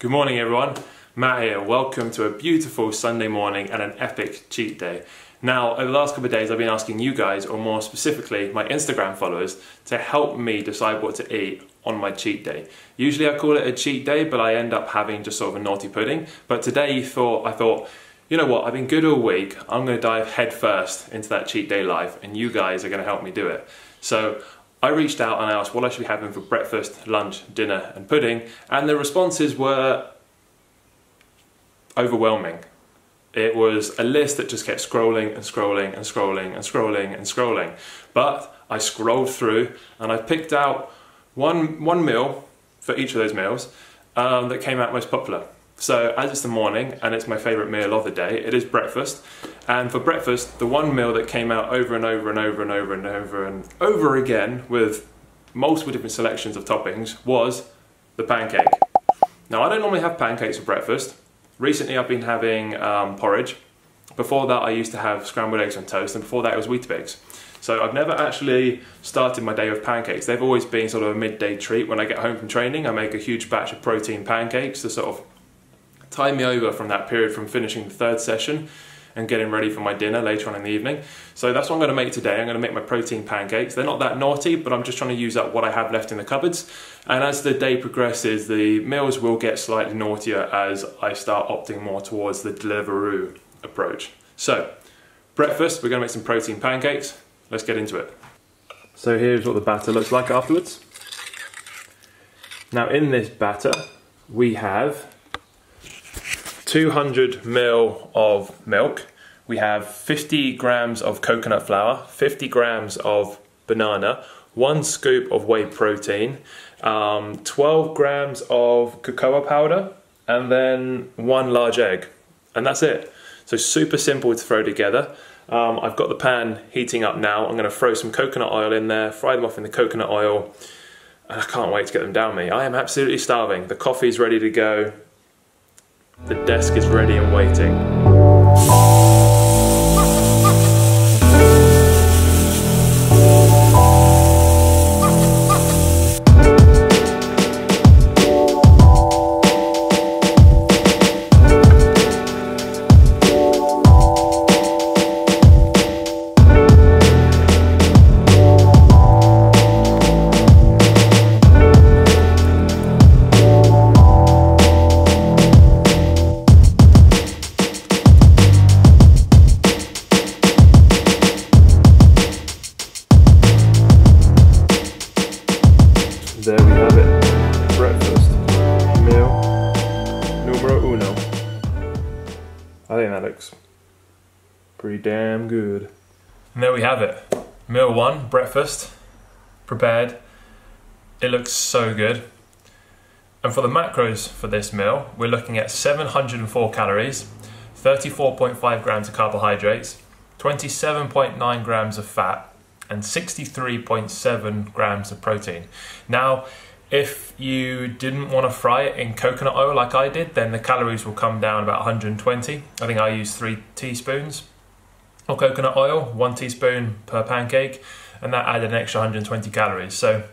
Good morning everyone, Matt here. Welcome to a beautiful Sunday morning and an epic cheat day. Now, over the last couple of days I've been asking you guys, or more specifically my Instagram followers, to help me decide what to eat on my cheat day. Usually I call it a cheat day, but I end up having just sort of a naughty pudding. But today I thought, you know what, I've been good all week, I'm going to dive head first into that cheat day life and you guys are going to help me do it. So I reached out and I asked what I should be having for breakfast, lunch, dinner and pudding, and the responses were overwhelming. It was a list that just kept scrolling and scrolling and scrolling and scrolling and scrolling. But I scrolled through and I picked out one meal for each of those meals that came out most popular. So as it's the morning and it's my favourite meal of the day, it is breakfast. And for breakfast, the one meal that came out over and over and over and over and over and over again with multiple different selections of toppings was the pancake. Now I don't normally have pancakes for breakfast. Recently I've been having porridge. Before that I used to have scrambled eggs on toast, and before that it was Weetabix. So I've never actually started my day with pancakes. They've always been sort of a midday treat. When I get home from training I make a huge batch of protein pancakes to sort of tie me over from that period from finishing the third session and getting ready for my dinner later on in the evening. So that's what I'm going to make today. I'm going to make my protein pancakes. They're not that naughty, but I'm just trying to use up what I have left in the cupboards. And as the day progresses, the meals will get slightly naughtier as I start opting more towards the Deliveroo approach. So, breakfast, we're going to make some protein pancakes. Let's get into it. So here's what the batter looks like afterwards. Now in this batter, we have 200 ml of milk, we have 50 grams of coconut flour, 50 grams of banana, 1 scoop of whey protein, 12 grams of cocoa powder, and then 1 large egg. And that's it. So super simple to throw together. I've got the pan heating up now. I'm going to throw some coconut oil in there, fry them off in the coconut oil, and I can't wait to get them down me. I am absolutely starving. The coffee's ready to go. The desk is ready and waiting. There we have it, breakfast, meal numero uno. I think that looks pretty damn good. And there we have it, meal 1, breakfast, prepared. It looks so good. And for the macros for this meal, we're looking at 704 calories, 34.5 grams of carbohydrates, 27.9 grams of fat, and 63.7 grams of protein. Now, if you didn't want to fry it in coconut oil like I did, then the calories will come down about 120. I think I used 3 teaspoons of coconut oil, 1 teaspoon per pancake, and that added an extra 120 calories. So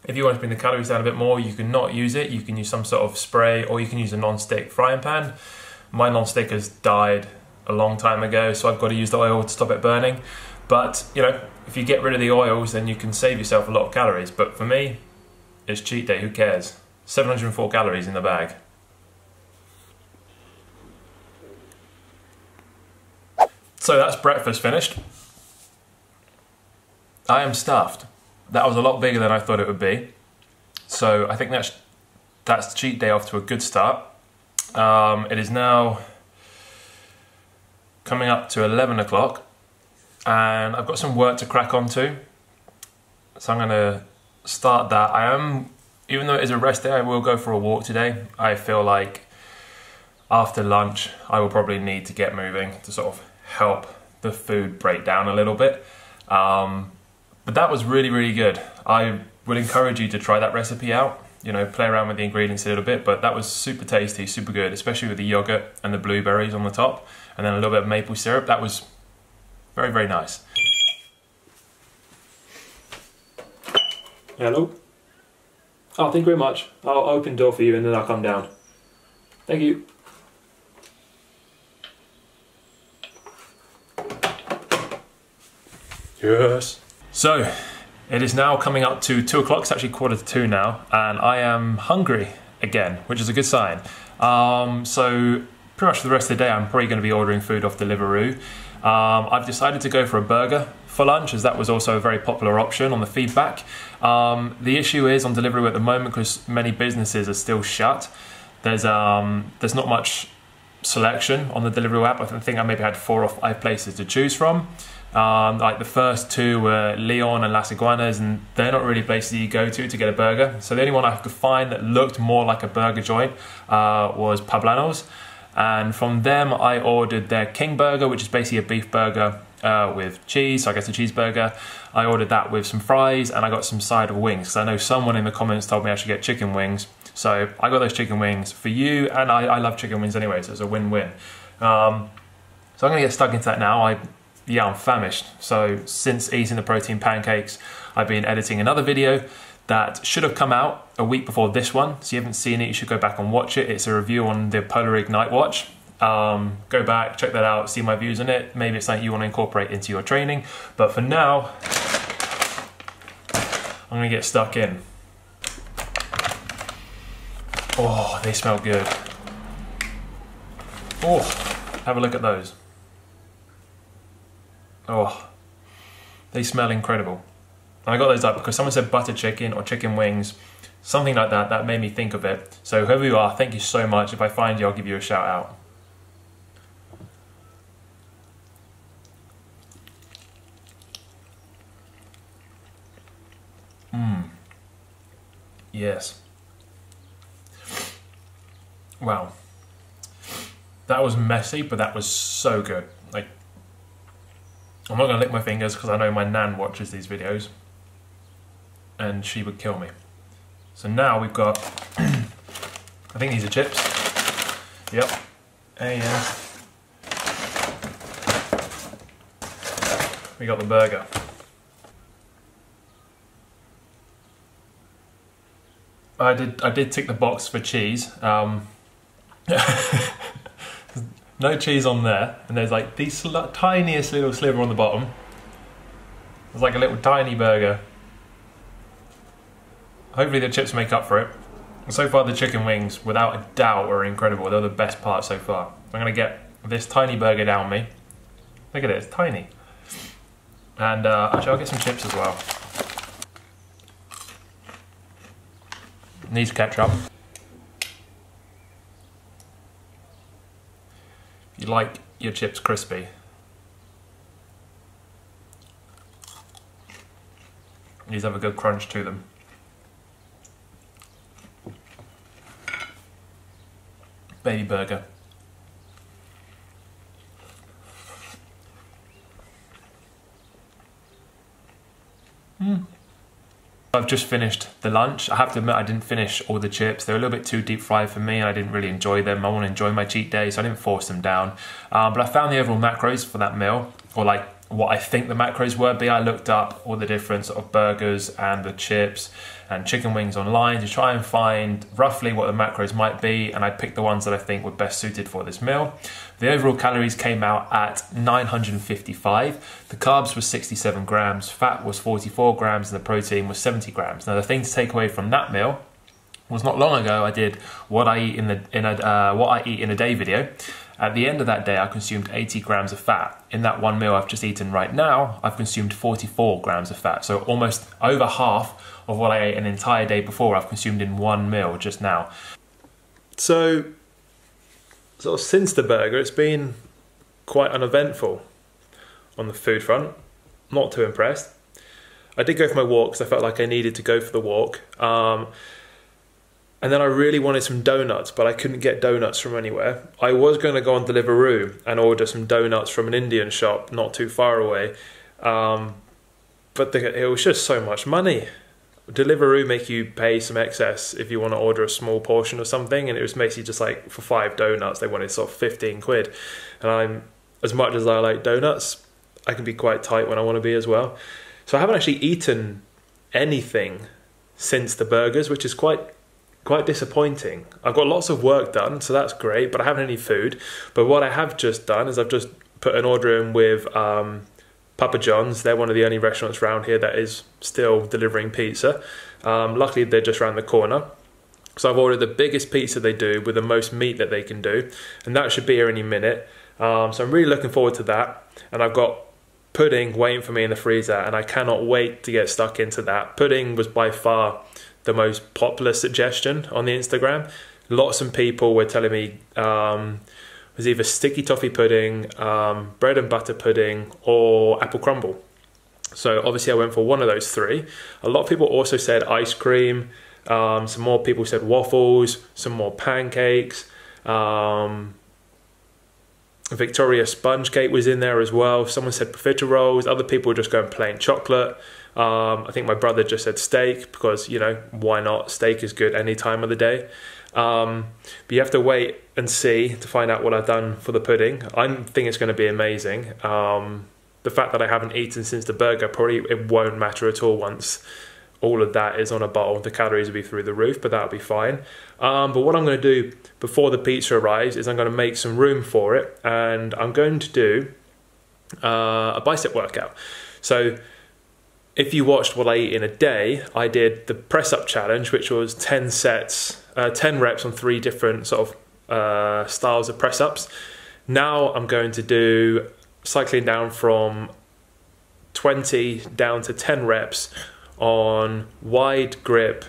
if you want to bring the calories down a bit more, you can not use it. You can use some sort of spray, or you can use a non-stick frying pan. My non-stick has died a long time ago, so I've got to use the oil to stop it burning. But, you know, if you get rid of the oils, then you can save yourself a lot of calories. But for me, it's cheat day, who cares? 704 calories in the bag. So that's breakfast finished. I am stuffed. That was a lot bigger than I thought it would be. So I think that's cheat day off to a good start. It is now coming up to 11 o'clock. And I've got some work to crack onto, so I'm going to start that. Even though it is a rest day, I will go for a walk today. I feel like after lunch I will probably need to get moving to sort of help the food break down a little bit. But that was really, really good. I would encourage you to try that recipe out. You know, play around with the ingredients a little bit, but that was super tasty, super good, especially with the yogurt and the blueberries on the top, and then a little bit of maple syrup. That was very, very nice. Hello. Oh, thank you very much. I'll open the door for you and then I'll come down. Thank you. Yes. So, it is now coming up to 2 o'clock, it's actually 1:45 now, and I am hungry again, which is a good sign. So, pretty much for the rest of the day, I'm probably going to be ordering food off Deliveroo. I've decided to go for a burger for lunch, as that was also a very popular option on the feedback. The issue is on Deliveroo at the moment, because many businesses are still shut, there's not much selection on the Deliveroo app. I think I maybe had 4 or 5 places to choose from. Like the first 2 were Leon and Las Iguanas, and they're not really places you go to get a burger. So the only one I could find that looked more like a burger joint was Poblanos. And from them I ordered their King Burger, which is basically a beef burger with cheese, so I guess a cheeseburger. I ordered that with some fries, and I got some side of wings, because I know someone in the comments told me I should get chicken wings. So I got those chicken wings for you, and I love chicken wings anyway, so it's a win-win. So I'm gonna get stuck into that now. I'm famished. So since eating the protein pancakes, I've been editing another video that should have come out a week before this one. So you haven't seen it, you should go back and watch it. It's a review on the Polar Rig Night Watch. Go back, check that out, see my views on it. Maybe it's something you want to incorporate into your training. But for now, I'm gonna get stuck in. Oh, they smell good. Oh, have a look at those. Oh, they smell incredible. I got those up because someone said butter chicken or chicken wings, something like that. That made me think of it. So whoever you are, thank you so much. If I find you, I'll give you a shout out. Yes. Wow. That was messy, but that was so good. Like, I'm not gonna lick my fingers because I know my nan watches these videos and she would kill me. So now we've got, I think these are chips. Yep. And we got the burger. I did tick the box for cheese. No cheese on there, and there's like the tiniest little sliver on the bottom. It's like a little tiny burger. Hopefully the chips make up for it. And so far the chicken wings, without a doubt, are incredible. They're the best part so far. I'm gonna get this tiny burger down me. Look at it, it's tiny. And actually I'll get some chips as well. Needs ketchup. You like your chips crispy. These have a good crunch to them. Baby burger. I've just finished the lunch. I have to admit I didn't finish all the chips. They're a little bit too deep fried for me and I didn't really enjoy them. I want to enjoy my cheat day, so I didn't force them down. But I found the overall macros for that meal, or like what I think the macros were be. I looked up all the different sort of burgers and the chips and chicken wings online to try and find roughly what the macros might be, and I picked the ones that I think were best suited for this meal. The overall calories came out at 955. The carbs were 67 grams, fat was 44 grams, and the protein was 70 grams. Now the thing to take away from that meal was not long ago I did what I eat in a day video. At the end of that day, I consumed 80 grams of fat. In that one meal I've just eaten right now, I've consumed 44 grams of fat. So almost over half of what I ate an entire day before I've consumed in one meal just now. So sort of since the burger, it's been quite uneventful on the food front. Not too impressed. I did go for my walk because I felt like I needed to go for the walk. And then I really wanted some donuts, but I couldn't get donuts from anywhere. I was going to go on Deliveroo and order some donuts from an Indian shop not too far away. But it was just so much money. Deliveroo make you pay some excess if you want to order a small portion of something, and it was basically just like for 5 donuts they wanted sort of 15 quid. And as much as I like donuts, I can be quite tight when I want to be as well. So I haven't actually eaten anything since the burgers, which is quite quite disappointing. I've got lots of work done, so that's great, but I haven't any food. But what I have just done is I've just put an order in with Papa John's. They're one of the only restaurants around here that is still delivering pizza. Luckily, they're just around the corner. So I've ordered the biggest pizza they do with the most meat that they can do, and that should be here any minute. So I'm really looking forward to that. And I've got pudding waiting for me in the freezer, and I cannot wait to get stuck into that. Pudding was by far the most popular suggestion on the Instagram. Lots of people were telling me it was either sticky toffee pudding, bread and butter pudding, or apple crumble. So obviously I went for one of those three. A lot of people also said ice cream. Some more people said waffles, some more pancakes. Victoria sponge cake was in there as well. Someone said profiteroles. Other people were just going plain chocolate. I think my brother just said steak because, you know, why not? Steak is good any time of the day. But you have to wait and see to find out what I've done for the pudding. I think it's going to be amazing. The fact that I haven't eaten since the burger, probably it won't matter at all once all of that is on a bowl. The calories will be through the roof, but that'll be fine. But what I'm going to do before the pizza arrives is I'm going to make some room for it, and I'm going to do a bicep workout. So if you watched what I eat in a day, I did the press up challenge, which was 10 sets, 10 reps on 3 different sort of styles of press ups. Now I'm going to do cycling down from 20 down to 10 reps on wide grip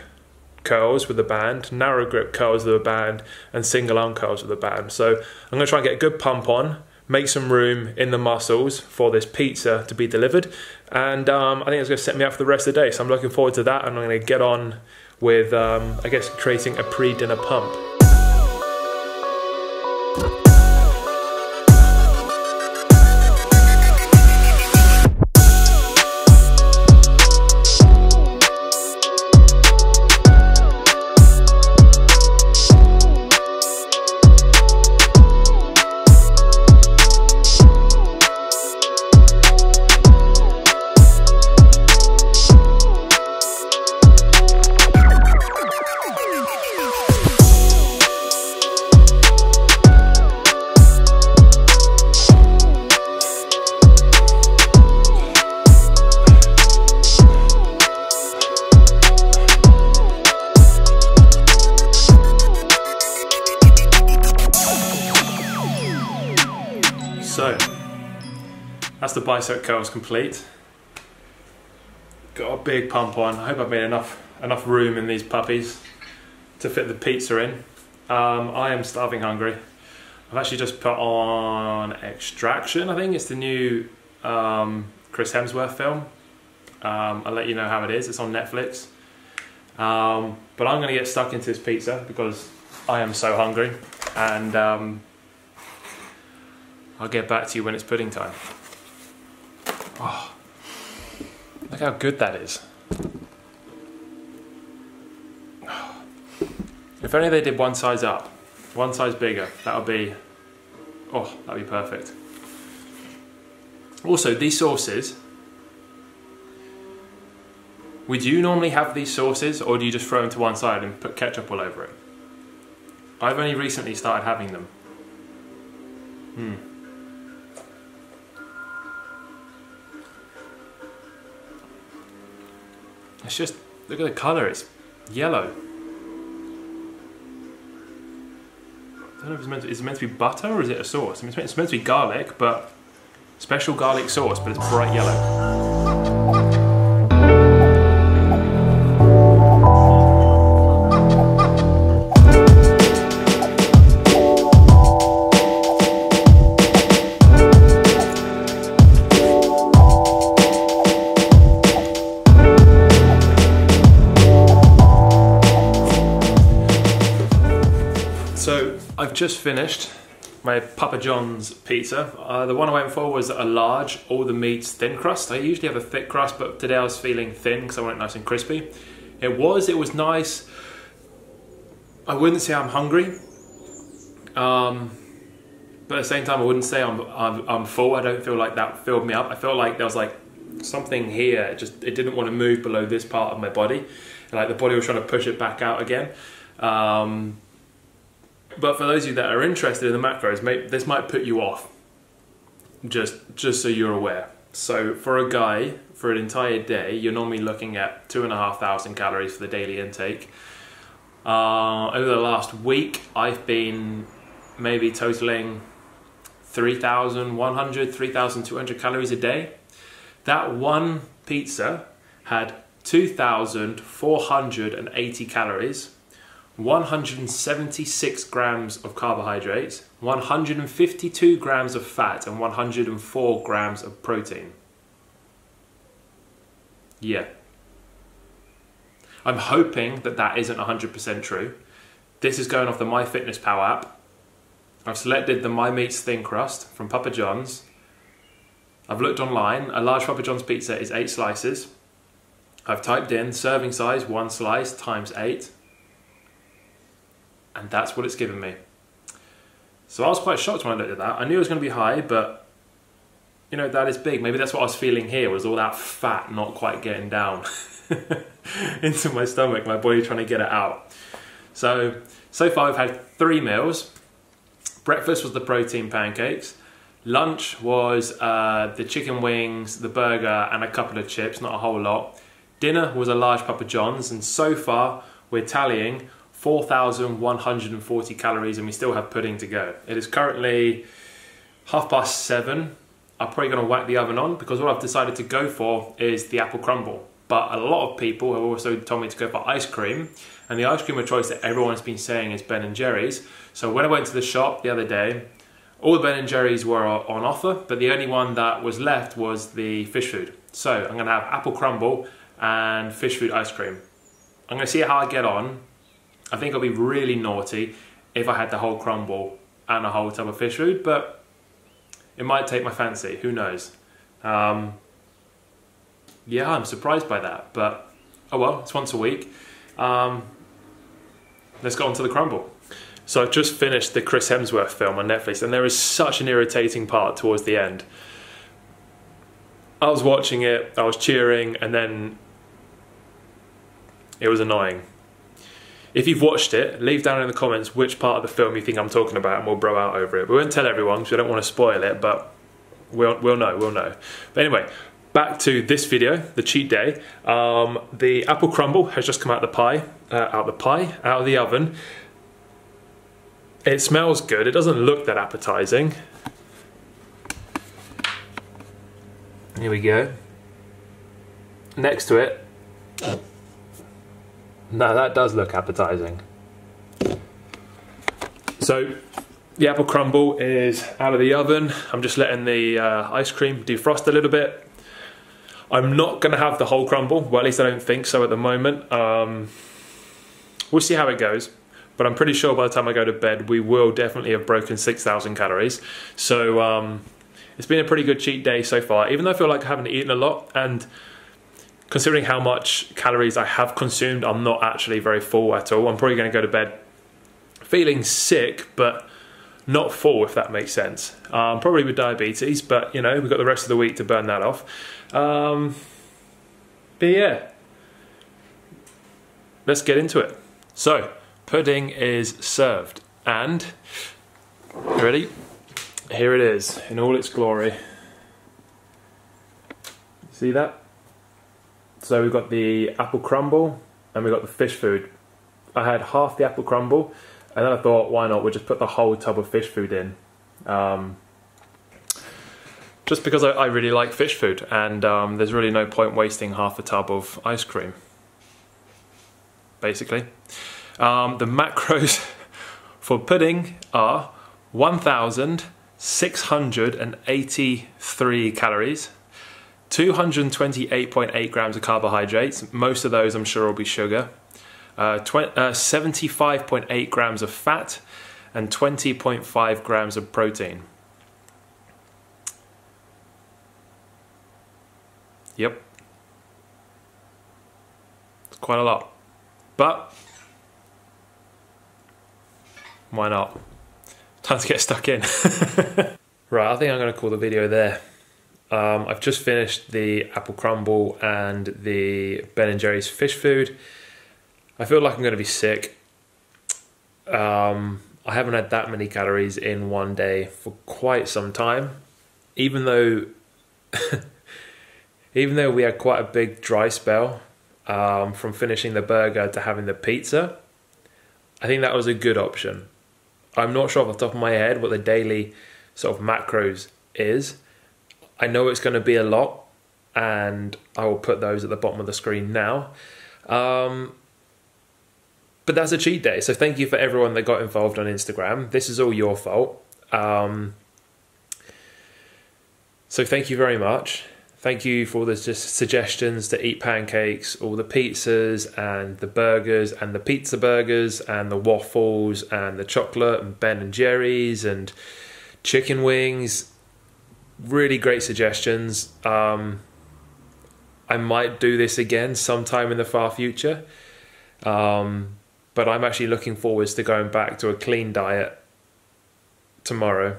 curls with a band, narrow grip curls with a band, and single arm curls with a band. So I'm going to try and get a good pump on, make some room in the muscles for this pizza to be delivered, and I think it's going to set me up for the rest of the day. So I'm looking forward to that, and I'm going to get on with, I guess, creating a pre-dinner pump. So, that's the bicep curls complete. Got a big pump on. I hope I've made enough room in these puppies to fit the pizza in. I am starving hungry. I've actually just put on Extraction, I think it's the new Chris Hemsworth film. I'll let you know how it is. It's on Netflix. But I'm going to get stuck into this pizza because I am so hungry, and I'll get back to you when it's pudding time. Oh, look how good that is. If only they did one size up, one size bigger, that'd be perfect. Also, these sauces, would you normally have these sauces, or do you just throw them to one side and put ketchup all over it? I've only recently started having them. It's just, look at the colour, it's yellow. I don't know if it's meant to, is it meant to be butter or is it a sauce? I mean, it's meant to be garlic, but special garlic sauce, but it's bright yellow. So I've just finished my Papa John's pizza. The one I went for was a large, all the meats thin crust. I usually have a thick crust, but today I was feeling thin because I want it nice and crispy. It was nice. I wouldn't say I'm hungry, but at the same time I wouldn't say I'm full. I don't feel like that filled me up. I felt like there was like something here. It didn't want to move below this part of my body. And like the body was trying to push it back out again. But for those of you that are interested in the macros, this might put you off, just so you're aware. So for a guy, for an entire day, you're normally looking at 2,500 calories for the daily intake. Over the last week, I've been maybe totaling 3,100, 3,200 calories a day. That one pizza had 2,480 calories, 176 grams of carbohydrates, 152 grams of fat, and 104 grams of protein. Yeah. I'm hoping that that isn't 100% true. This is going off the MyFitnessPal app. I've selected the My Meats Thin Crust from Papa John's. I've looked online. A large Papa John's pizza is 8 slices. I've typed in serving size 1 slice times 8. And that's what it's given me. So I was quite shocked when I looked at that. I knew it was going to be high, but you know, that is big. Maybe that's what I was feeling here, was all that fat not quite getting down into my stomach, my body trying to get it out. So far I've had 3 meals. Breakfast was the protein pancakes. Lunch was the chicken wings, the burger, and a couple of chips, not a whole lot. Dinner was a large Papa John's, and so far we're tallying 4,140 calories, and we still have pudding to go. It is currently 7:30. I'm probably going to whack the oven on, because what I've decided to go for is the apple crumble. But a lot of people have also told me to go for ice cream, and the ice cream of choice that everyone's been saying is Ben & Jerry's. So when I went to the shop the other day, all the Ben & Jerry's were on offer, but the only one that was left was the fish food. So I'm going to have apple crumble and fish food ice cream. I'm going to see how I get on. I think I'll be really naughty if I had the whole crumble and a whole tub of fish food, but it might take my fancy, who knows. Yeah, I'm surprised by that, but oh well, it's once a week. Let's go on to the crumble. So I've just finished the Chris Hemsworth film on Netflix, and there is such an irritating part towards the end. I was watching it, I was cheering, and then it was annoying. If you've watched it, leave down in the comments which part of the film you think I'm talking about, and we'll bro out over it. We won't tell everyone because we don't want to spoil it, but we'll know. But anyway, back to this video, the cheat day. The apple crumble has just come out of the oven. It smells good. It doesn't look that appetizing. Here we go. Next to it. No, that does look appetizing. So the apple crumble is out of the oven. I'm just letting the ice cream defrost a little bit. I'm not going to have the whole crumble. Well, at least I don't think so at the moment. We'll see how it goes. But I'm pretty sure by the time I go to bed, we will definitely have broken 6,000 calories. So it's been a pretty good cheat day so far, even though I feel like I haven't eaten a lot. And considering how much calories I have consumed, I'm not actually very full at all. I'm probably going to go to bed feeling sick, but not full, if that makes sense. Probably with diabetes, but you know, we've got the rest of the week to burn that off. But yeah, let's get into it. So, pudding is served, and you ready? Here it is in all its glory. See that? So we've got the apple crumble and we've got the fish food. I had half the apple crumble, and then I thought, why not? We'll just put the whole tub of fish food in. Just because I really like fish food, and there's really no point wasting half a tub of ice cream, basically. The macros for pudding are 1,683 calories, 228.8 grams of carbohydrates, most of those I'm sure will be sugar, 75.8 grams of fat, and 20.5 grams of protein. Yep. It's quite a lot. But why not? Time to get stuck in. Right, I think I'm going to call the video there. I've just finished the apple crumble and the Ben & Jerry's fish food. I feel like I'm going to be sick. I haven't had that many calories in one day for quite some time, even though even though we had quite a big dry spell from finishing the burger to having the pizza. I think that was a good option. I'm not sure off the top of my head what the daily sort of macros is. I know it's going to be a lot, and I will put those at the bottom of the screen now. But that's a cheat day, so thank you for everyone that got involved on Instagram. This is all your fault. So thank you very much. Thank you for all the just suggestions to eat pancakes, all the pizzas and the burgers and the pizza burgers and the waffles and the chocolate and Ben and Jerry's and chicken wings. Really great suggestions. I might do this again sometime in the far future. But I'm actually looking forward to going back to a clean diet tomorrow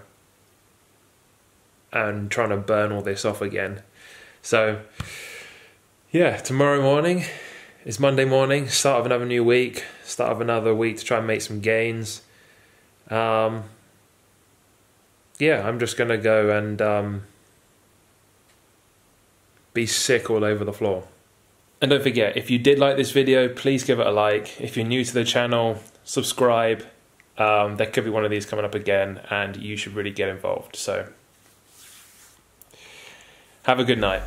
and trying to burn all this off again. So, yeah, tomorrow morning is Monday morning, start of another new week, start of another week to try and make some gains. Yeah, I'm just going to go and be sick all over the floor. And don't forget, if you did like this video, please give it a like. If you're new to the channel, subscribe. There could be one of these coming up again, and you should really get involved. So, have a good night.